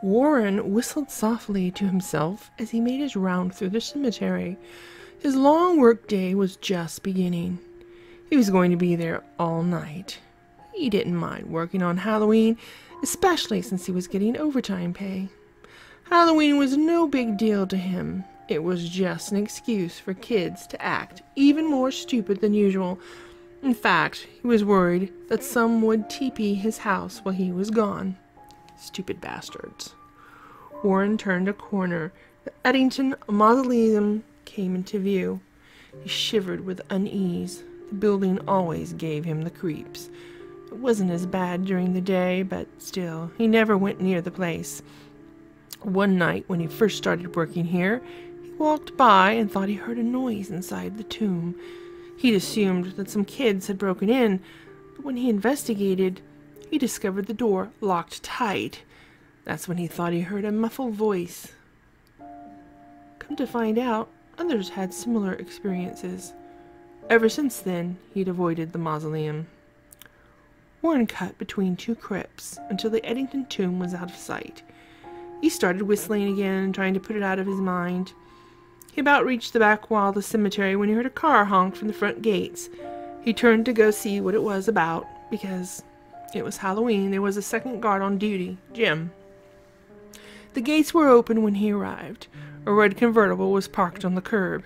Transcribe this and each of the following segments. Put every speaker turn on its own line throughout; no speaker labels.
Warren whistled softly to himself as he made his round through the cemetery. His long work day was just beginning. He was going to be there all night. He didn't mind working on Halloween, especially since he was getting overtime pay. Halloween was no big deal to him. It was just an excuse for kids to act even more stupid than usual. In fact, he was worried that some would teepee his house while he was gone. Stupid bastards. Warren turned a corner. The Eddington Mausoleum came into view. He shivered with unease. The building always gave him the creeps. It wasn't as bad during the day, but still, he never went near the place. One night, when he first started working here, he walked by and thought he heard a noise inside the tomb. He'd assumed that some kids had broken in, but when he investigated, he discovered the door locked tight. That's when he thought he heard a muffled voice. Come to find out, others had similar experiences. Ever since then, he'd avoided the mausoleum. Warren cut between two crypts until the Eddington tomb was out of sight. He started whistling again, trying to put it out of his mind. He about reached the back wall of the cemetery when he heard a car honk from the front gates. He turned to go see what it was about, because it was Halloween. There was a second guard on duty, Jim. The gates were open when he arrived. A red convertible was parked on the curb.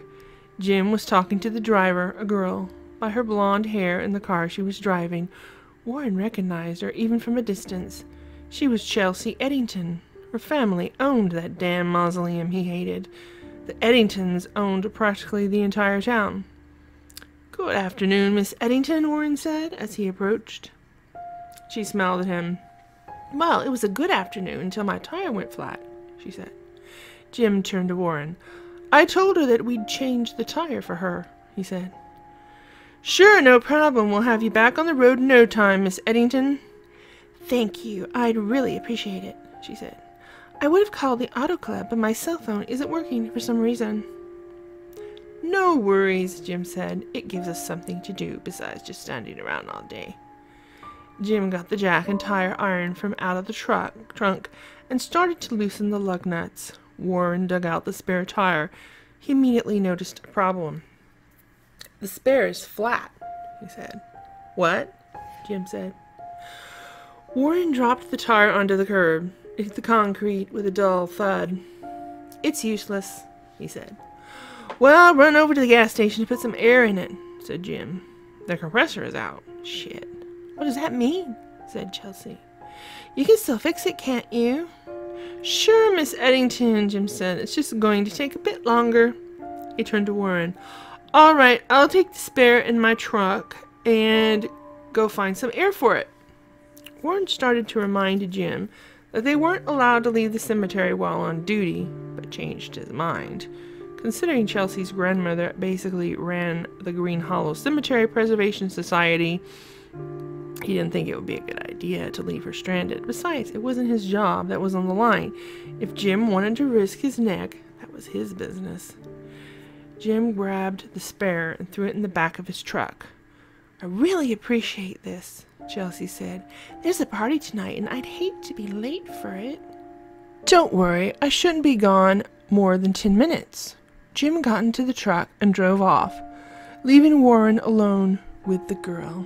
Jim was talking to the driver, a girl. By her blonde hair and the car she was driving, Warren recognized her even from a distance. She was Chelsea Eddington. Her family owned that damn mausoleum he hated. The Eddingtons owned practically the entire town. Good afternoon, Miss Eddington, Warren said as he approached. She smiled at him. Well, it was a good afternoon until my tire went flat, she said. Jim turned to Warren. I told her that we'd change the tire for her, he said. Sure, no problem. We'll have you back on the road in no time, Miss Eddington. Thank you. I'd really appreciate it, she said. I would have called the auto club, but my cell phone isn't working for some reason. No worries, Jim said. It gives us something to do besides just standing around all day. Jim got the jack and tire iron from out of the trunk and started to loosen the lug nuts. Warren dug out the spare tire. He immediately noticed a problem. The spare is flat, he said. What? Jim said. Warren dropped the tire onto the curb. It hit the concrete with a dull thud. It's useless, he said. Well, I'll run over to the gas station to put some air in it, said Jim. The compressor is out. Shit. What does that mean? Said Chelsea. You can still fix it, can't you? Sure, Miss Eddington, Jim said. It's just going to take a bit longer. He turned to Warren. All right, I'll take the spare in my truck and go find some air for it. Warren started to remind Jim that they weren't allowed to leave the cemetery while on duty, but changed his mind. Considering Chelsea's grandmother basically ran the Green Hollow Cemetery Preservation Society, he didn't think it would be a good idea to leave her stranded. Besides, it wasn't his job that was on the line. If Jim wanted to risk his neck, that was his business. Jim grabbed the spare and threw it in the back of his truck. I really appreciate this, Chelsea said. There's a party tonight, and I'd hate to be late for it. Don't worry, I shouldn't be gone more than 10 minutes. Jim got into the truck and drove off, leaving Warren alone with the girl.